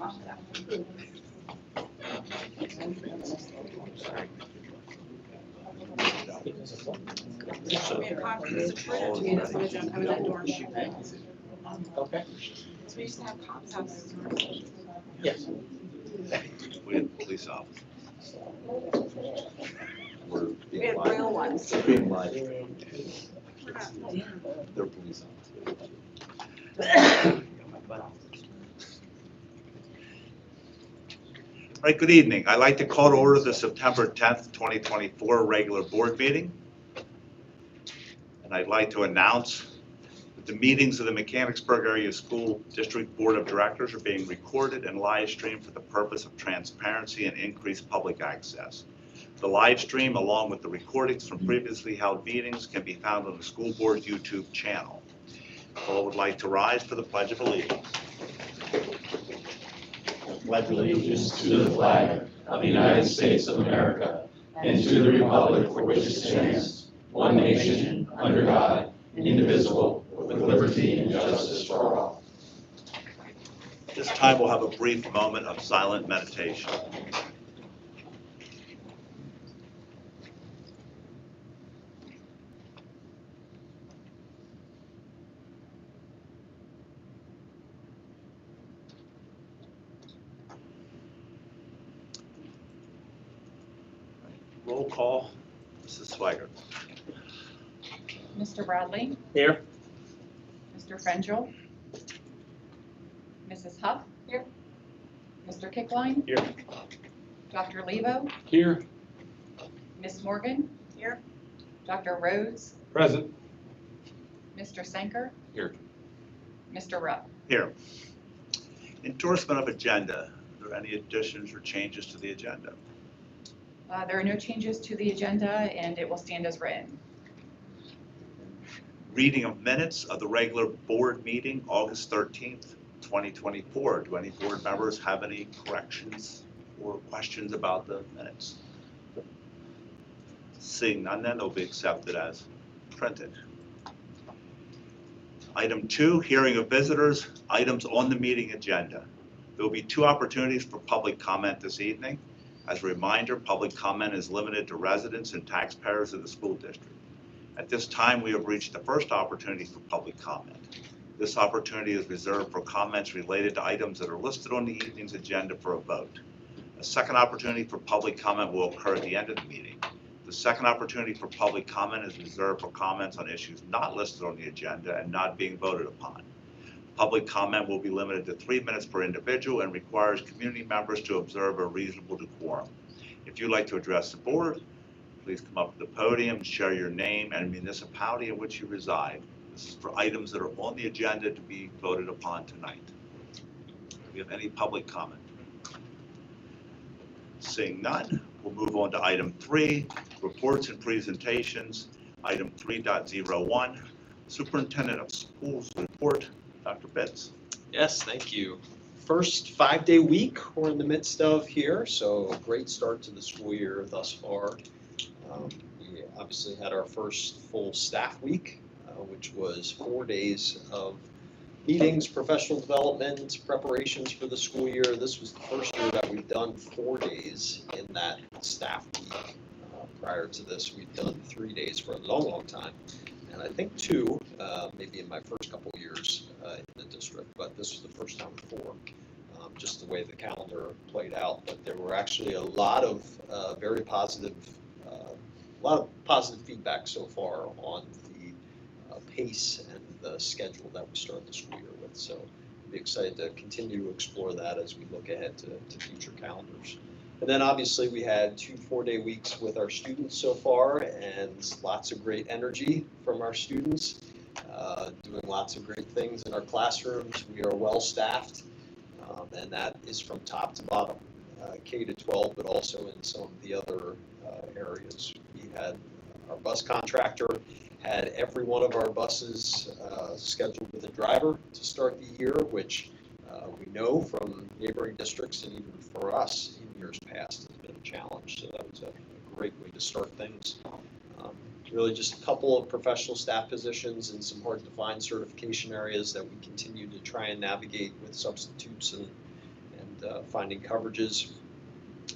Okay. So we used to have cops out there. Yes. We had police officers. We're We being had live. real ones. They're being live. We're not- They're police officers. All right, good evening. I'd like to call to order the September 10th, 2024 regular board meeting. And I'd like to announce that the meetings of the Mechanicsburg Area School District Board of Directors are being recorded and live streamed for the purpose of transparency and increased public access. The live stream, along with the recordings from previously held meetings, can be found on the school board's YouTube channel. All would like to rise for the Pledge of Allegiance. Pledge allegiance to the flag of the United States of America and to the republic for which it stands, one nation, under God, indivisible, with liberty and justice for all. This time we'll have a brief moment of silent meditation. Roll call, Mrs. Swiger. Mr. Bradley, Here. Mr. Frangel, Mrs. Huff. Here. Mr. Kickline. Here. Dr. Levo, Here. Miss Morgan. Here. Dr. Rhodes, Present. Mr. Sanker. Here. Mr. Rupp. Here. Endorsement of agenda. Are there any additions or changes to the agenda? There are no changes to the agenda and it will stand as written. Reading of minutes of the regular board meeting, August 13th, 2024. Do any board members have any corrections or questions about the minutes? Seeing none, then they'll be accepted as printed. Item 2, hearing of visitors, items on the meeting agenda. There will be 2 opportunities for public comment this evening. As a reminder, public comment is limited to residents and taxpayers of the school district. At this time, we have reached the first opportunity for public comment. This opportunity is reserved for comments related to items that are listed on the evening's agenda for a vote. A second opportunity for public comment will occur at the end of the meeting. The second opportunity for public comment is reserved for comments on issues not listed on the agenda and not being voted upon. Public comment will be limited to 3 minutes per individual and requires community members to observe a reasonable decorum. If you'd like to address the board, please come up to the podium and share your name and municipality in which you reside. This is for items that are on the agenda to be voted upon tonight. Do we have any public comment? Seeing none, we'll move on to item 3, reports and presentations. Item 3.01, Superintendent of Schools report. Dr. Pitts. Yes, thank you. First 5-day week we're in the midst of here, so a great start to the school year thus far. We obviously had our first full staff week, which was 4 days of meetings, professional development, preparations for the school year. This was the first year that we've done 4 days in that staff week. Prior to this, we've done 3 days for a long, long time. And I think 2, maybe in my first couple years in the district, but this was the first time with 4, just the way the calendar played out. But there were actually a lot of very positive, feedback so far on the pace and the schedule that we start the school year with. So I'll be excited to continue to explore that as we look ahead to future calendars. And then obviously we had 2 4-day weeks with our students so far, and lots of great energy from our students, doing lots of great things in our classrooms. We are well staffed, and that is from top to bottom, K to 12, but also in some of the other areas. We had our bus contractor had every one of our buses scheduled with a driver to start the year, which we know from neighboring districts and even for us in years past has been a challenge. So that was a great way to start things. Really just a couple of professional staff positions and some hard to find certification areas that we continue to try and navigate with substitutes and finding coverages.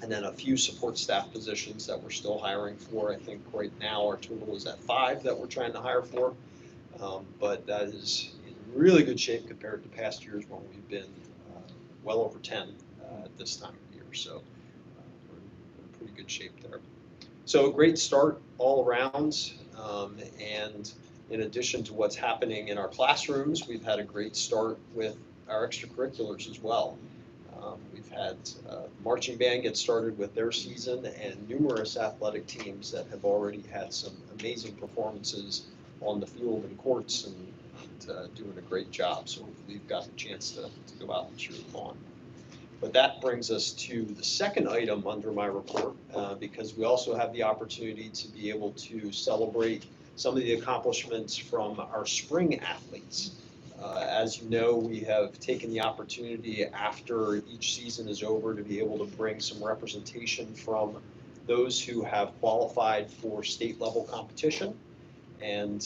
And then a few support staff positions that we're still hiring for. I think right now our total is at 5 that we're trying to hire for. But that is in really good shape compared to past years when we've been well over 10 at this time of year. So we're in pretty good shape there. So a great start all around. And in addition to what's happening in our classrooms, we've had a great start with our extracurriculars as well. We've had marching band get started with their season and numerous athletic teams that have already had some amazing performances on the field and courts and doing a great job. So hopefully you've got the chance to go out and cheer them on. But that brings us to the second item under my report, because we also have the opportunity to be able to celebrate some of the accomplishments from our spring athletes. As you know, we have taken the opportunity after each season is over to be able to bring some representation from those who have qualified for state level competition. And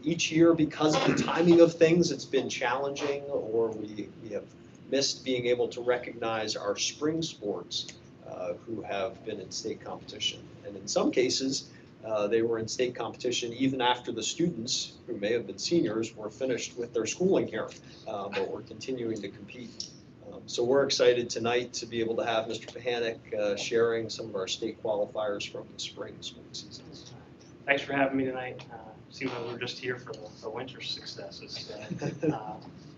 each year, because of the timing of things, it's been challenging, or we have missed being able to recognize our spring sports who have been in state competition. And in some cases, they were in state competition even after the students, who may have been seniors, were finished with their schooling here, but we're continuing to compete. So we're excited tonight to be able to have Mr. Pahanik sharing some of our state qualifiers from the spring sports seasons. Thanks for having me tonight. Seems like we're just here for the winter successes.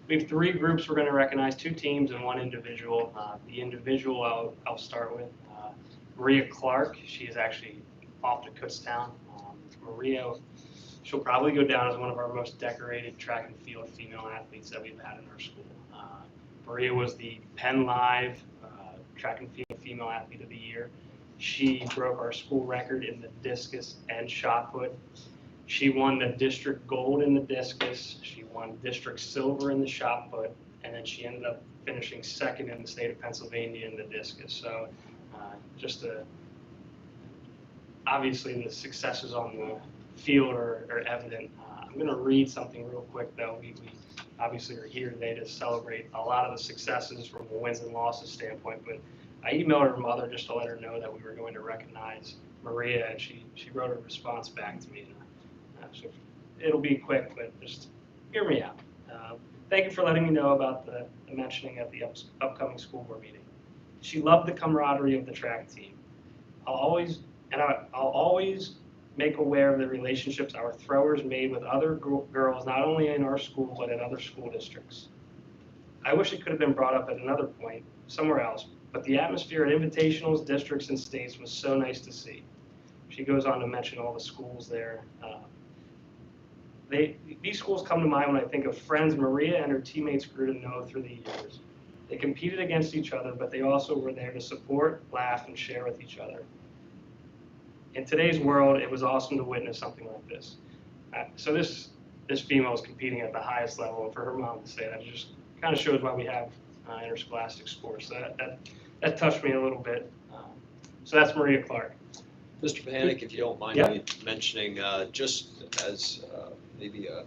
We have 3 groups we're going to recognize, 2 teams and 1 individual. The individual I'll start with, Maria Clark. She is actually off to Kutztown. Maria, she'll probably go down as one of our most decorated track and field female athletes that we've had in our school. Maria was the Penn Live track and field female athlete of the year. She broke our school record in the discus and shot put. She won the district gold in the discus. She won district silver in the shot put, and then she ended up finishing 2nd in the state of Pennsylvania in the discus. So obviously the successes on the field are evident. I'm going to read something real quick though. We obviously are here today to celebrate a lot of the successes from a wins and losses standpoint, but I emailed her mother just to let her know that we were going to recognize Maria, and she wrote a response back to me. So it'll be quick, but just hear me out. Thank you for letting me know about the mentioning at the upcoming school board meeting. She loved the camaraderie of the track team. I'll always make aware of the relationships our throwers made with other girls, not only in our school, but in other school districts. I wish it could have been brought up at another point, somewhere else, but the atmosphere at invitationals, districts, and states was so nice to see. She goes on to mention all the schools there. These schools come to mind when I think of friends Maria and her teammates grew to know through the years. They competed against each other, but they also were there to support, laugh, and share with each other. In today's world, it was awesome to witness something like this. So this female is competing at the highest level, and for her mom to say that just kind of shows why we have interscholastic sports. So that touched me a little bit. So that's Maria Clark. Mr. Pahanik, if you don't mind me mentioning, just as maybe a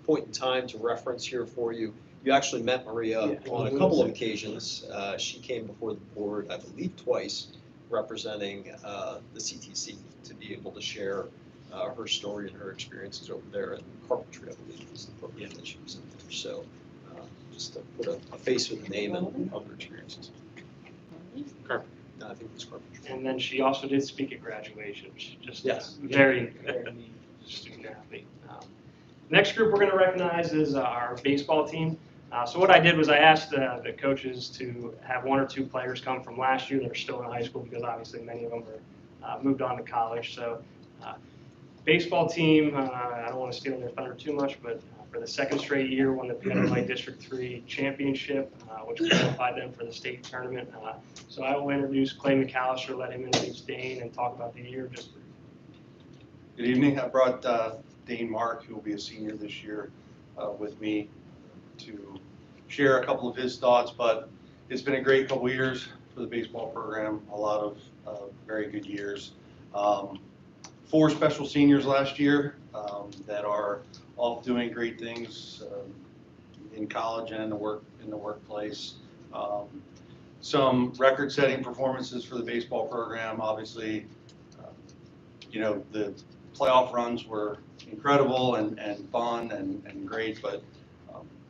point in time to reference here for you, you actually met Maria on a couple of occasions. She came before the board, I believe twice, representing the CTC to be able to share her story and her experiences over there in carpentry, I believe was the program that she was in there. So just to put a face with a name and other experiences. Carpentry. No, I think it was carpentry. And then she also did speak at graduation. She's just Yes. very neat student athlete. Next group we're going to recognize is our baseball team. So what I did was I asked the coaches to have 1 or 2 players come from last year that are still in high school, because obviously many of them are moved on to college. So baseball team, I don't want to steal their thunder too much, but for the 2nd straight year won the Piano Light District 3 championship, which qualified them for the state tournament. So I will introduce Clay McAllister, let him introduce Dane, and talk about the year. Good evening. I brought Dane Mark, who will be a senior this year, with me to share a couple of his thoughts, but it's been a great couple of years for the baseball program, a lot of very good years. 4 special seniors last year that are all doing great things in college and in the workplace. some record-setting performances for the baseball program. Obviously, the playoff runs were incredible and fun and great, but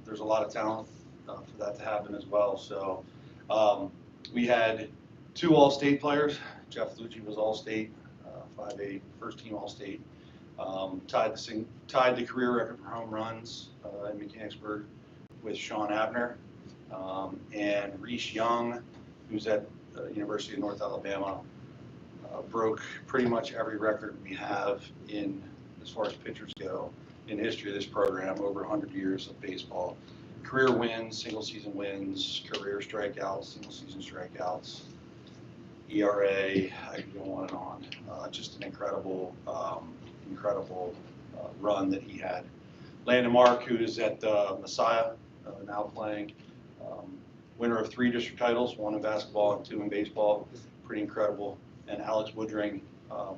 there's a lot of talent for that to happen as well. So we had 2 All-State players. Jeff Lucci was All-State, 5A first-team All-State. Tied the career record for home runs in Mechanicsburg with Sean Abner. And Reese Young, who's at University of North Alabama, broke pretty much every record we have as far as pitchers go, in the history of this program, over 100 years of baseball. Career wins, single season wins, career strikeouts, single season strikeouts, ERA, I could go on and on. Just an incredible run that he had. Landon Mark, who is at Messiah, now playing, winner of 3 district titles, 1 in basketball and 2 in baseball, pretty incredible. And Alex Woodring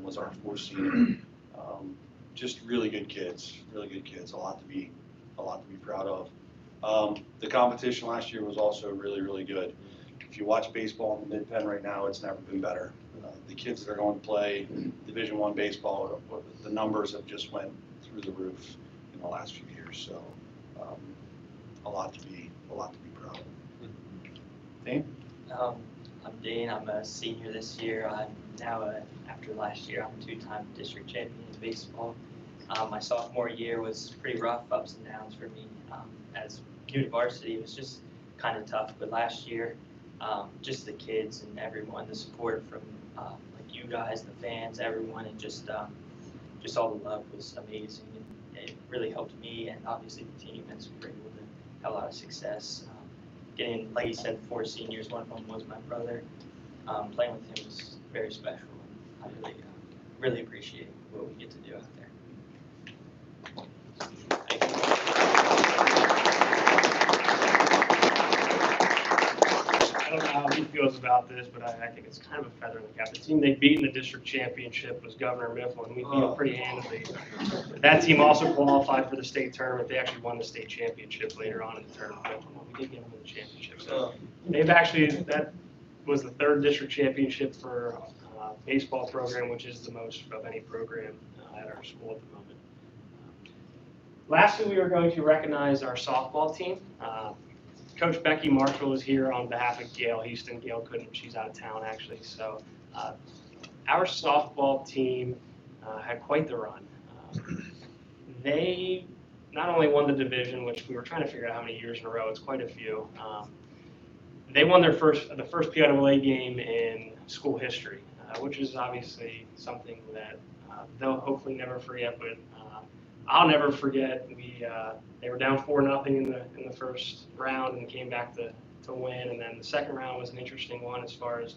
was our 4th senior. Just really good kids, a lot to be proud of. The competition last year was also really, really good. If you watch baseball in the Mid-Penn right now, it's never been better. The kids that are going to play Division I baseball, the numbers have just went through the roof in the last few years. So a lot to be proud of. Dane? I'm Dane. I'm a senior this year. I'm now, after last year, I'm a 2-time district champion in baseball. My sophomore year was pretty rough, ups and downs for me. As new to varsity, it was just kind of tough. But last year, just the kids and everyone, the support from like you guys, the fans, everyone, and just all the love was amazing. And it really helped me and obviously the team, as we were able to have a lot of success. Getting, like you said, 4 seniors, one of them was my brother. Playing with him was very special. And I really appreciate what we get to do out there. Thank you. I don't know how he feels about this, but I think it's kind of a feather in the cap. The team they beat in the district championship was Governor Mifflin, and we beat them pretty handily. That team also qualified for the state tournament. They actually won the state championship later on in the tournament. We did give them the championship. So they've actually, that was the 3rd district championship for baseball program, which is the most of any program at our school at the moment. Lastly, we are going to recognize our softball team. Coach Becky Marshall is here on behalf of Gail Houston. Gail couldn't, she's out of town actually. So our softball team had quite the run. They not only won the division, which we were trying to figure out how many years in a row, it's quite a few. They won the first PIAA game in school history, which is obviously something that they'll hopefully never forget, but I'll never forget. They were down 4-0 in the first round and came back to win, and then the second round was an interesting one as far as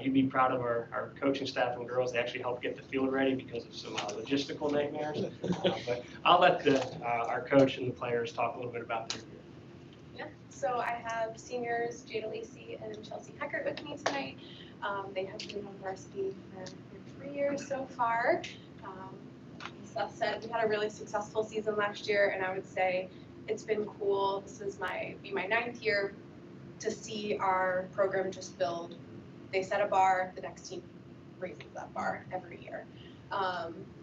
you'd be proud of our coaching staff and girls. They actually helped get the field ready because of some logistical nightmares. But I'll let our coach and the players talk a little bit about their year. Yeah, so I have seniors Jada Lacey and Chelsea Heckert with me tonight. They have been on varsity for 3 years so far. As Seth said, we had a really successful season last year, and I would say it's been cool. This is my 9th year to see our program just build. They set a bar, the next team raises that bar every year.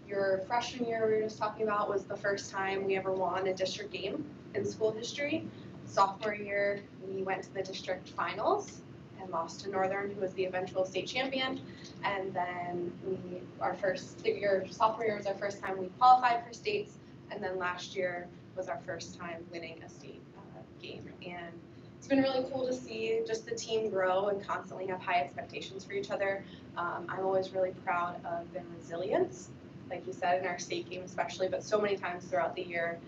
Your freshman year we were just talking about was the first time we ever won a district game in school history. Sophomore year, we went to the district finals and lost to Northern, who was the eventual state champion. And then sophomore year was our first time we qualified for states. And then last year was our first time winning a state game. And it's been really cool to see just the team grow and constantly have high expectations for each other. I'm always really proud of their resilience, like you said, in our state game especially, but so many times throughout the year,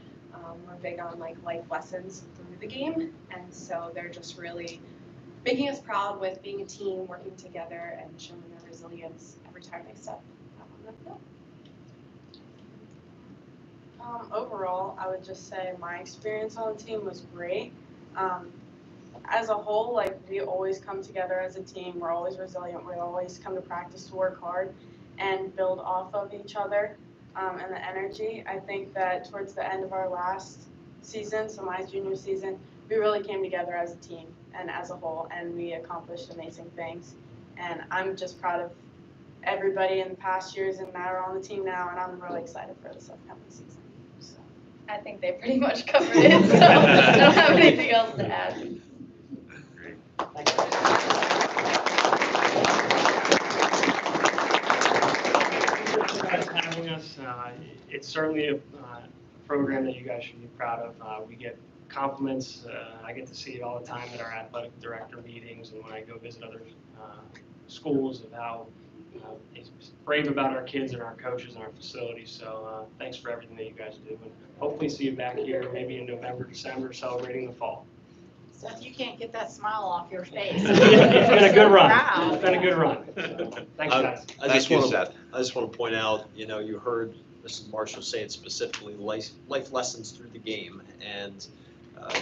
we're big on like life lessons through the game. And so they're just really making us proud with being a team, working together, and showing their resilience every time they step on the field. Overall, I would just say my experience on the team was great. As a whole, like, we always come together as a team. We're always resilient. We always come to practice to work hard and build off of each other and the energy. I think that towards the end of our last season, so my junior season, we really came together as a team. and as a whole, and we accomplished amazing things. And I'm just proud of everybody in the past years and that are on the team now, and I'm really excited for this upcoming season. So. I think they pretty much covered it, so I don't have anything else to add. Thank you. Thanks for guys having us. It's certainly a program that you guys should be proud of. We get compliments. I get to see it all the time at our athletic director meetings and when I go visit other schools of how brave about our kids and our coaches and our facilities. So thanks for everything that you guys do. And hopefully see you back here maybe in November, December, celebrating the fall. Seth, you can't get that smile off your face. It's been a good run. Wow. It's been a good run. So, thanks, guys. I just Thank you, want Seth. to point out, you heard Mrs. Marshall say it specifically, life lessons through the game, and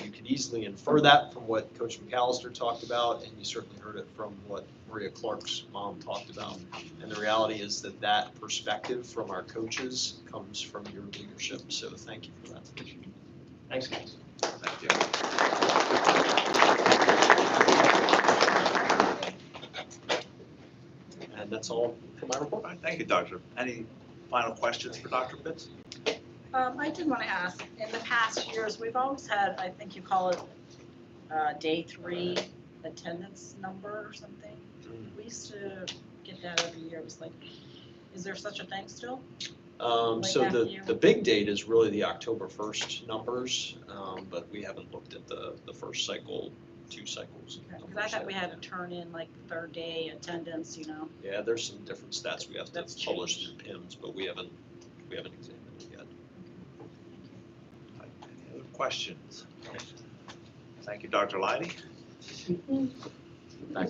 you could easily infer that from what Coach McAllister talked about, and you certainly heard it from what Maria Clark's mom talked about. And the reality is that perspective from our coaches comes from your leadership. So thank you for that. Thanks, guys. Thank you. And that's all for my report. All right, thank you, Doctor. Any final questions for Dr. Pitts? I did want to ask, in the past years, we've always had, I think you call it day 3 attendance number or something. We used to get that every year. It was like, is there such a thing still? So the big date is really the October 1st numbers, but we haven't looked at the first cycle, 2 cycles. Because I thought we had to turn in like the 3rd day attendance, Yeah, there's some different stats we have to That's publish changed. through PIMS, but we haven't examined it yet. Any other questions? Thank you, Dr. Leidy.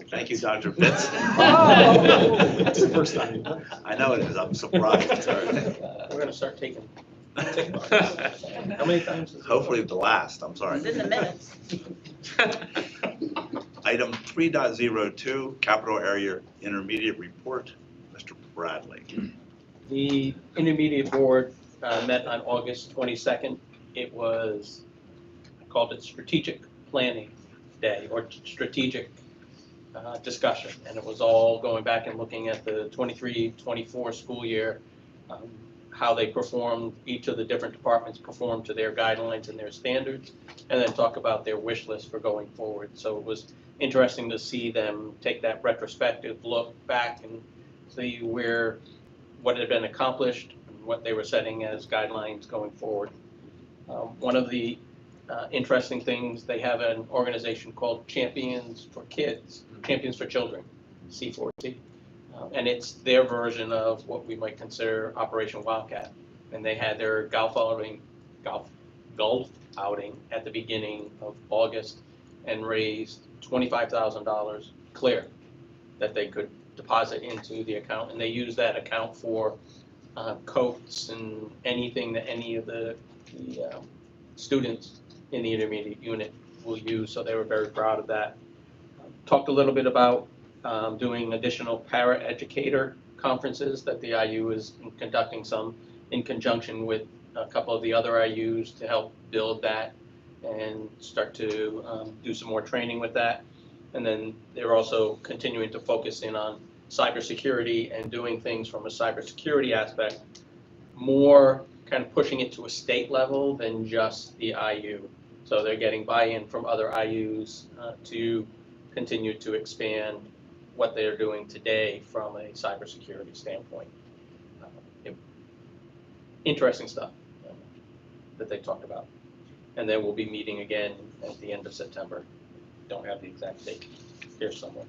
Thank you, Dr. Pitts. It's the first time. I know it is. I'm surprised. We're going to start taking. How many times? Hopefully the last. I'm sorry. It's in the minutes. Item 3.02, Capital Area Intermediate Report. Mr. Bradley. The intermediate board met on August 22nd. It was, I called it Strategic Planning Day, or strategic discussion, and it was all going back and looking at the 23-24 school year, how they performed, each of the different departments performed to their guidelines and their standards, and then talk about their wish list for going forward. So it was interesting to see them take that retrospective look back and see what had been accomplished and what they were setting as guidelines going forward. One of the interesting things, they have an organization called Champions for Kids, Champions for Children, C4C. And it's their version of what we might consider Operation Wildcat. And they had their golf outing at the beginning of August and raised $25,000 clear that they could deposit into the account. And they use that account for coats and anything that any of the students in the intermediate unit will use, so they were very proud of that. Talked a little bit about doing additional para-educator conferences that the IU is conducting, some in conjunction with a couple of the other IUs to help build that and start to do some more training with that. And then they're also continuing to focus in on cybersecurity and doing things from a cybersecurity aspect, more kind of pushing it to a state level than just the IU. So they're getting buy-in from other IUs to continue to expand what they're doing today from a cybersecurity standpoint. Interesting stuff that they talked about. And then we'll be meeting again at the end of September. Don't have the exact date here somewhere.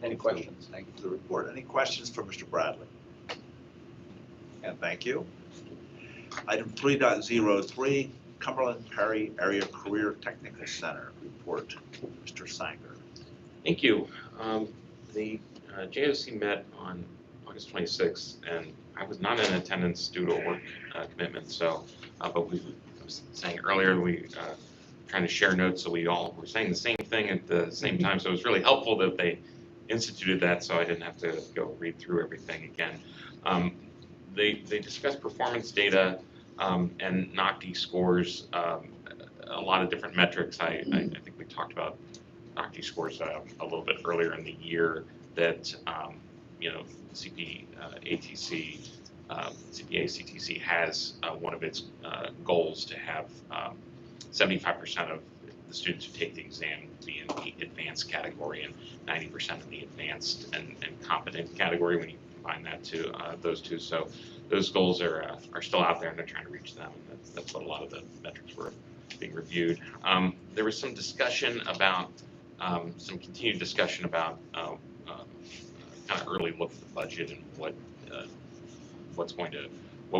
Any questions? Thank you for the report. Any questions for Mr. Bradley? And thank you. Item 3.03, Cumberland Perry Area Career Technical Center report. Mr. Sanger. Thank you. The JOC met on August 26th, and I was not in attendance due to a work commitment. So, but I was saying earlier, we trying to share notes, so we all were saying the same thing at the same time. So it was really helpful that they instituted that, so I didn't have to go read through everything again. They discussed performance data and NOCD scores, a lot of different metrics. I think we talked about NOCTI scores a little bit earlier in the year, that CPA CTC has one of its goals to have 75% of the students who take the exam be in the advanced category and 90% in the advanced and competent category when you combine that to those two. So those goals are still out there and they're trying to reach them. And that's what a lot of the metrics were being reviewed. There was some discussion about, some continued discussion about kind of early look at the budget and what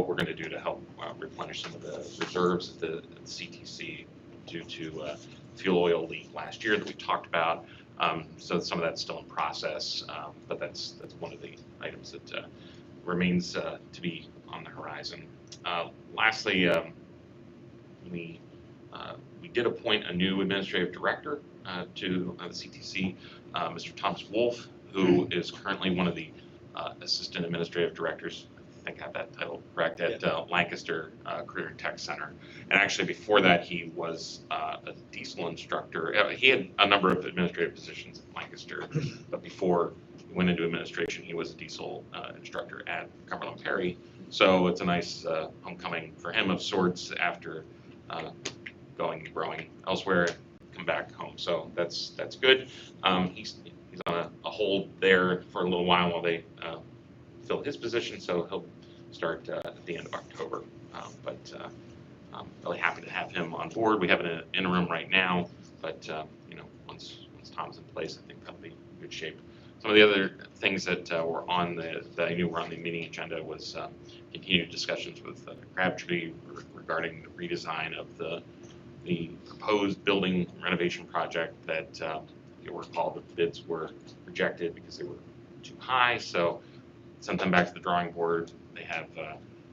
we're going to do to help replenish some of the reserves at the CTC due to fuel oil leak last year that we talked about. So some of that's still in process, but that's one of the items that remains to be on the horizon. Lastly, we did appoint a new administrative director to the CTC, Mr. Thomas Wolf, who is currently one of the assistant administrative directors, I think I have that title correct, at Lancaster Career and Tech Center. And actually before that, he was a diesel instructor. He had a number of administrative positions at Lancaster, but before he went into administration, he was a diesel instructor at Cumberland Perry. So it's a nice homecoming for him of sorts after going and growing elsewhere, come back home. So that's good. He's on a hold there for a little while they fill his position, so he'll start at the end of October. But I'm really happy to have him on board. We have an interim right now, but once Tom's in place, I think that'll be in good shape. Some of the other things that were on that I knew were on the meeting agenda was continued discussions with Crabtree regarding the redesign of the proposed building renovation project that you'll recall the bids were rejected because they were too high. So sent them back to the drawing board. They have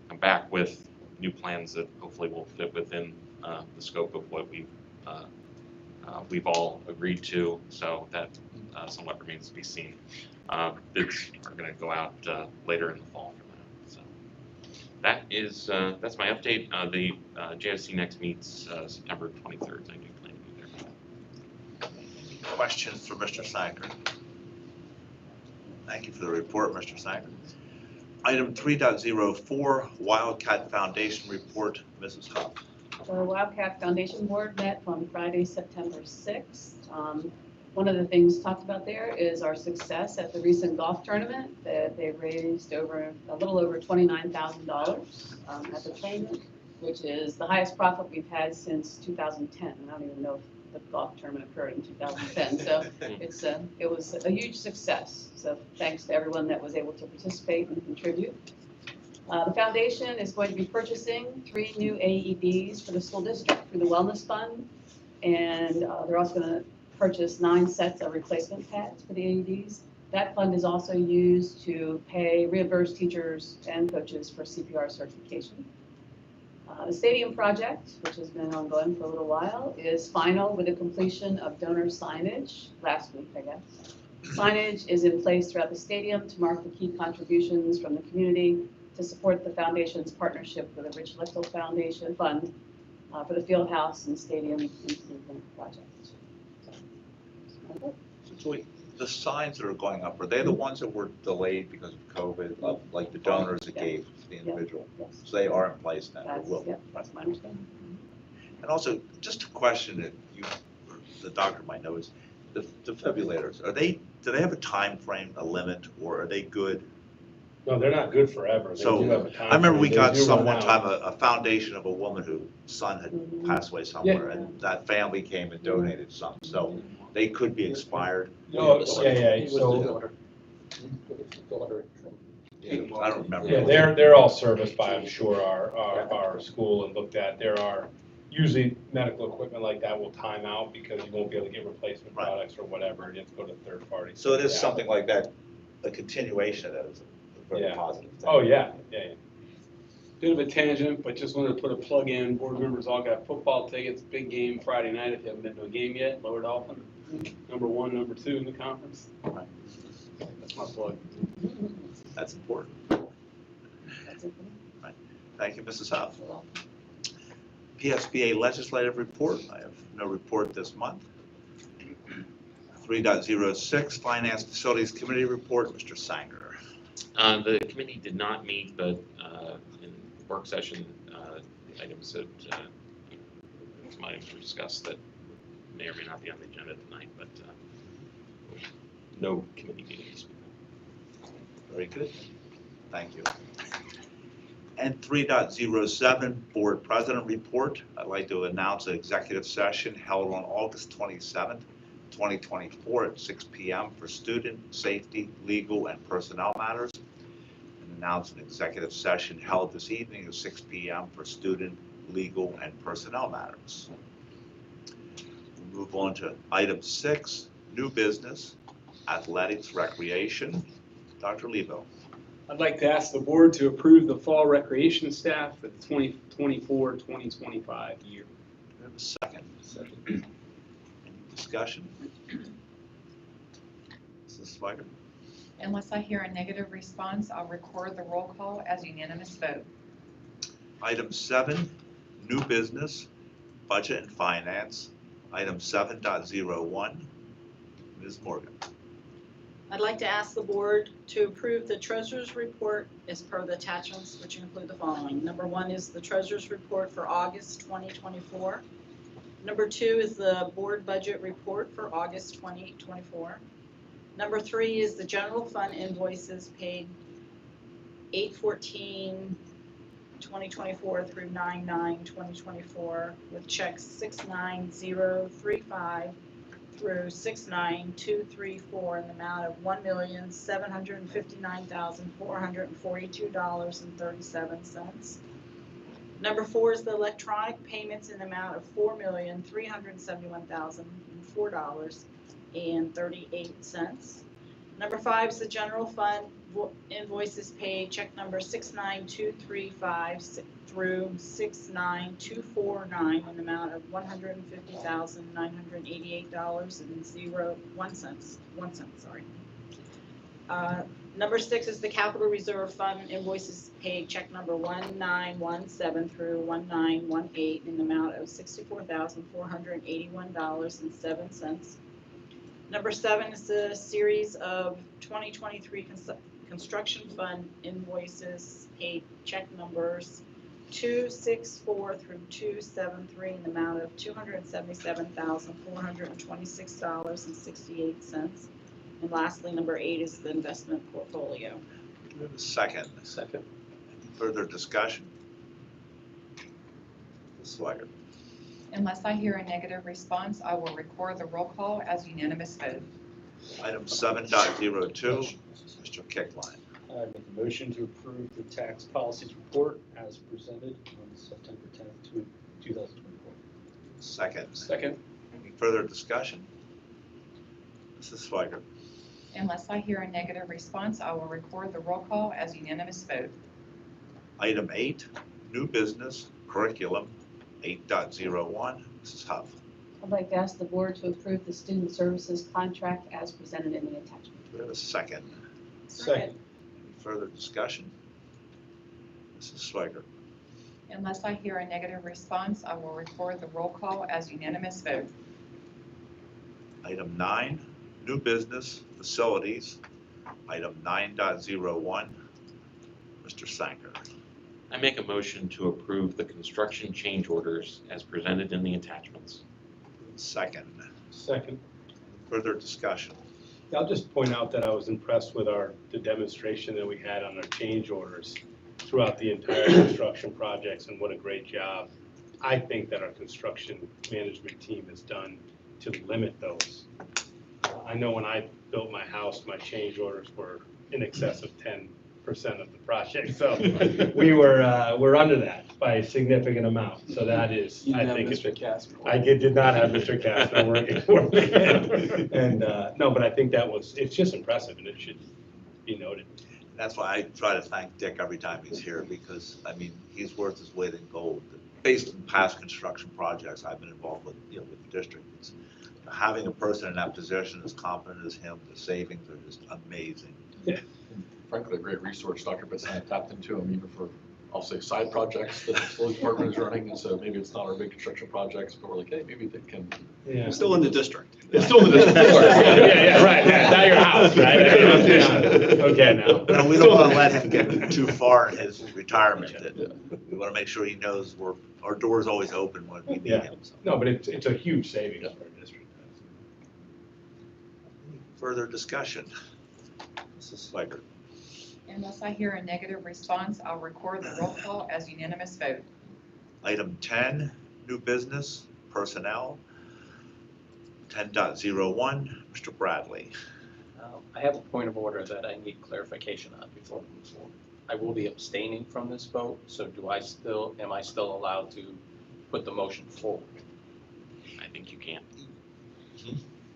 come back with new plans that hopefully will fit within the scope of what we've all agreed to. So that somewhat remains to be seen. Bids are going to go out later in the fall for that. So that is that's my update. The JFC next meets September 23rd. I do plan to be there. Questions for Mr. Sanger? Thank you for the report, Mr. Sanger. Item 3.04, Wildcat Foundation report, Mrs. Huff. The Wildcat Foundation Board met on Friday, September 6th. One of the things talked about there is our success at the recent golf tournament. That they raised a little over $29,000 at the tournament, which is the highest profit we've had since 2010. I don't even know if the golf tournament occurred in 2010. So it was a huge success. So thanks to everyone that was able to participate and contribute. The foundation is going to be purchasing 3 new AEDs for the school district through the Wellness Fund, and they're also going to purchase 9 sets of replacement pads for the AEDs. That fund is also used to reimburse teachers and coaches for CPR certification. The stadium project, which has been ongoing for a little while, is final with the completion of donor signage last week, I guess. Signage is in place throughout the stadium to mark the key contributions from the community to support the foundation's partnership with the Rich Lichtel Foundation Fund for the field house and stadium improvement project. So the signs that are going up, are they the ones that were delayed because of COVID, like the donors that gave to the individual? Yes. So they are in place now, or will? That's my understanding. And also, just a question that the doctor might know is, the defibrillators, do they have a time frame, a limit, or are they good? No, they're not good forever. They So do have a time I remember we frame. They got do some run one out. time, a foundation of a woman whose son had passed away somewhere, and that family came and donated some. So they could be expired. Oh, yeah, so, I don't remember. yeah, they're all serviced by, I'm sure, our school and looked at. There are, usually medical equipment like that will time out because you won't be able to get replacement products or whatever. You have to go to third party. So it is something like that, a continuation of that is a very positive thing. Oh, yeah. Bit of a tangent, but just wanted to put a plug in. Board members all got football tickets. Big game Friday night. If you haven't been to a game yet, Lower Dolphin, number 1, number 2 in the conference. That's my plug. That's important. Right. Thank you, Mrs. Huff. PSBA legislative report. I have no report this month. 3.06, Finance Facilities Committee Report, Mr. Sanger. The committee did not meet, but in work session, items that, some items were discussed that may or may not be on the agenda tonight, but no committee meetings. Very good. Thank you. And 3.07, Board President Report. I'd like to announce an executive session held on August 27th, 2024 at 6 p.m. for student, safety, legal, and personnel matters. And announce an executive session held this evening at 6 p.m. for student, legal, and personnel matters. We'll move on to item 6, new business, athletics, recreation. Dr. Lebo. I'd like to ask the board to approve the fall recreation staff for the 2024-2025 year. We have a second. Any discussion? Mrs. Swiger? Unless I hear a negative response, I'll record the roll call as unanimous vote. Item 7, new business, budget and finance. Item 7.01, Ms. Morgan. I'd like to ask the board to approve the treasurer's report as per the attachments, which include the following. Number 1 is the treasurer's report for August 2024. Number 2 is the board budget report for August 2024. Number 3 is the general fund invoices paid 8/14/2024 through 9/9/2024 with checks 69035 through 69234 in the amount of $1,759,442.37. Number 4 is the electronic payments in the amount of $4,371,004.38. Number 5 is the general fund invoices paid, check number 69235 through 69249 in the amount of $150,988.01. Number 6 is the capital reserve fund invoices paid, check number 1917 through 1918 in the amount of $64,481.07. Number 7 is the series of 2023 construction fund invoices paid, check numbers 264 through 273 in the amount of $277,426.68. And lastly, number 8 is the investment portfolio. Do we have a second? Second. Any further discussion? Ms. Swiger. Unless I hear a negative response, I will record the roll call as unanimous vote. Item 7.02, Mr. Kickline. I make a motion to approve the tax policies report as presented on September 10th, 2024. Second. Second. Any further discussion? Mrs. Swiger. Unless I hear a negative response, I will record the roll call as unanimous vote. Item 8, new business, curriculum, 8.01, Mrs. Huff. I'd like to ask the board to approve the student services contract as presented in the attachment. Do we have a second? Second. Any further discussion? Mrs. Swiger. Unless I hear a negative response, I will record the roll call as unanimous vote. Item 9, new business, facilities, item 9.01, Mr. Sanger. I make a motion to approve the construction change orders as presented in the attachments. Second. Second. Further discussion? I'll just point out that I was impressed with the demonstration that we had on our change orders throughout the entire construction projects, and what a great job I think that our construction management team has done to limit those. I know when I built my house, my change orders were in excess of 10% of the project, so we're under that by a significant amount. So that is, You I didn't think, have Mr. Casper. I did not have Mr. Casper working for me. And no, but I think it's just impressive, and it should be noted. That's why I try to thank Dick every time he's here, because, I mean, he's worth his weight in gold. Based on past construction projects I've been involved with, with the district, having a person in that position as competent as him, the savings are just amazing. Frankly, a great resource. Dr. Bassett tapped into him even for I'll say, side projects that the facilities department is running, and so maybe it's not our big construction projects, but we're like, hey, maybe they can. Yeah. Still in the district. It's still in the district. Yeah, right, yeah, not your house, right? Okay, now. And we don't want to let him get too far in his retirement. We want to make sure he knows our door's always open when we need Yeah. him. So. No, but it's a huge savings for our district. Further discussion? Mrs. Swiger. Unless I hear a negative response, I'll record the roll call as unanimous vote. Item 10, new business, personnel. 10.01, Mr. Bradley. I have a point of order that I need clarification on before we move forward. I will be abstaining from this vote, so am I still allowed to put the motion forward? I think you can.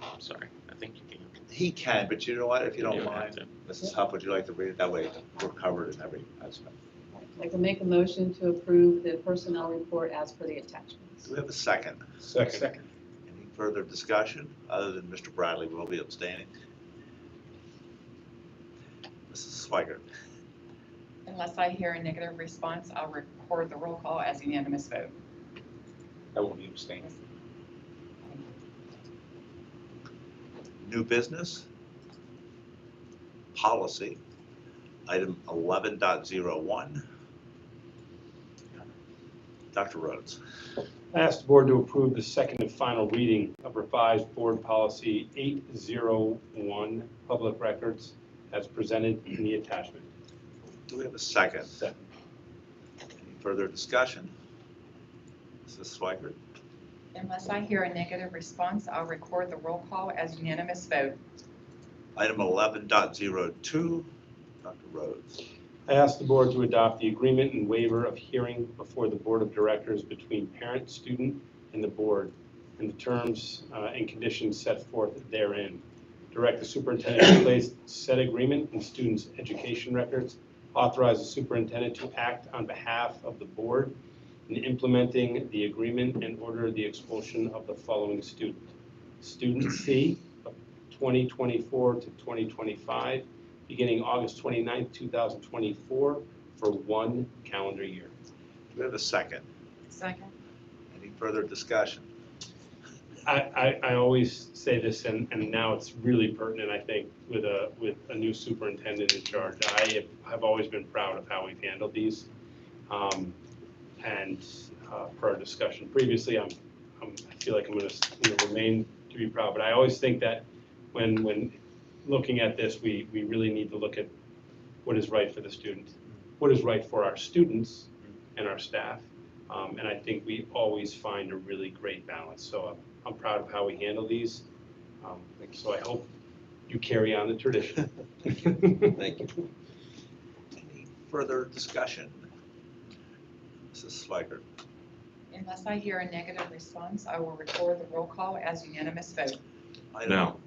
I'm sorry, I think you can. He can, but you know what, if you don't You don't mind, have Mrs. Huff, would you like to read it? That way we're covered in every aspect. I'd like to make a motion to approve the personnel report as per the attachments. Do we have a second? Second. Any further discussion, other than Mr. Bradley will be abstaining? Mrs. Swiger. Unless I hear a negative response, I'll record the roll call as unanimous vote. I will be abstaining. New business, policy, item 11.01. Dr. Rhodes. I ask the board to approve the second and final reading of revised board policy 801, public records, as presented in the attachment. Do we have a second? Second. Any further discussion? Mrs. Swiger. Unless I hear a negative response, I'll record the roll call as unanimous vote. Item 11.02, Dr. Rhodes. I ask the board to adopt the agreement and waiver of hearing before the board of directors between parent, student, and the board, and the terms and conditions set forth therein. Direct the superintendent to place said agreement in students' education records. Authorize the superintendent to act on behalf of the board in implementing the agreement and order the expulsion of the following student. Student C, 2024 to 2025, beginning August 29th, 2024, for 1 calendar year. Do we have a second? Second. Any further discussion? I always say this, and now it's really pertinent, I think, with a new superintendent in charge. I've always been proud of how we've handled these. And per our discussion previously, I feel like I'm going to remain to be proud. But I always think that when looking at this, we really need to look at what is right for the student, what is right for our students and our staff. And I think we always find a really great balance. So I'm proud of how we handle these. So I hope you carry on the tradition. Thank you. Any further discussion? Mrs. Swiger. Unless I hear a negative response, I will record the roll call as unanimous vote. No.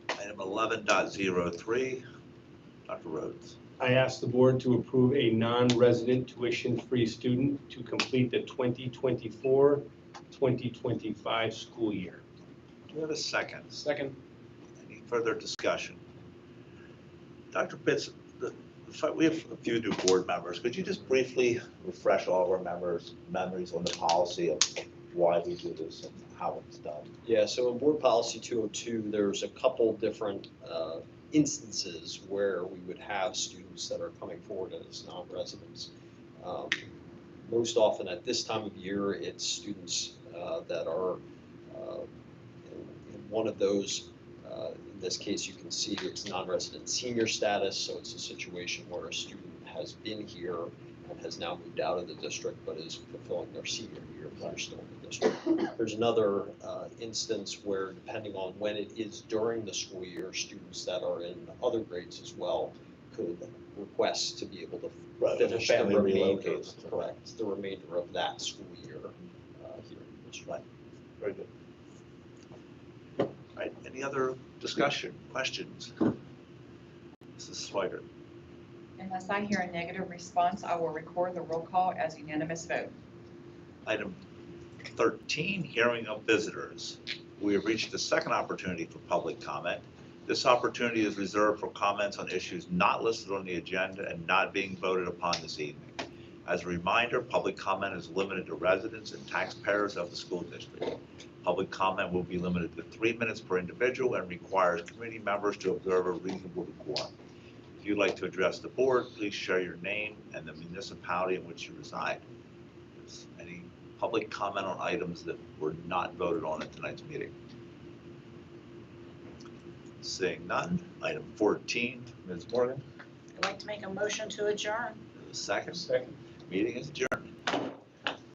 Item 11.03, Dr. Rhodes. I ask the board to approve a non-resident tuition-free student to complete the 2024-2025 school year. Do we have a second? Second. Any further discussion? Dr. Pitts, we have a few new board members. Could you just briefly refresh all of our members' memories on the policy of why we do this and how it's done? Yeah, so in Board Policy 202, there's a couple different instances where we would have students that are coming forward as non-residents. Most often at this time of year, it's students that are in one of those. In this case, you can see it's non-resident senior status, so it's a situation where a student has been here and has now moved out of the district but is fulfilling their senior year but they're still in the district. There's another instance where, depending on when it is during the school year, students that are in other grades as well could request to be able to finish the remainder, correct, the remainder of that school year here in the district. Right. Very good. All right, any other discussion, questions? Mrs. Swiger. Unless I hear a negative response, I will record the roll call as unanimous vote. Item 13, hearing of visitors. We have reached the second opportunity for public comment. This opportunity is reserved for comments on issues not listed on the agenda and not being voted upon this evening. As a reminder, public comment is limited to residents and taxpayers of the school district. Public comment will be limited to 3 minutes per individual and requires committee members to observe a reasonable decorum. If you'd like to address the board, please share your name and the municipality in which you reside. Is any public comment on items that were not voted on at tonight's meeting? Seeing none, item 14, Ms. Morgan, I'd like to make a motion to adjourn. second. Second. Meeting is adjourned.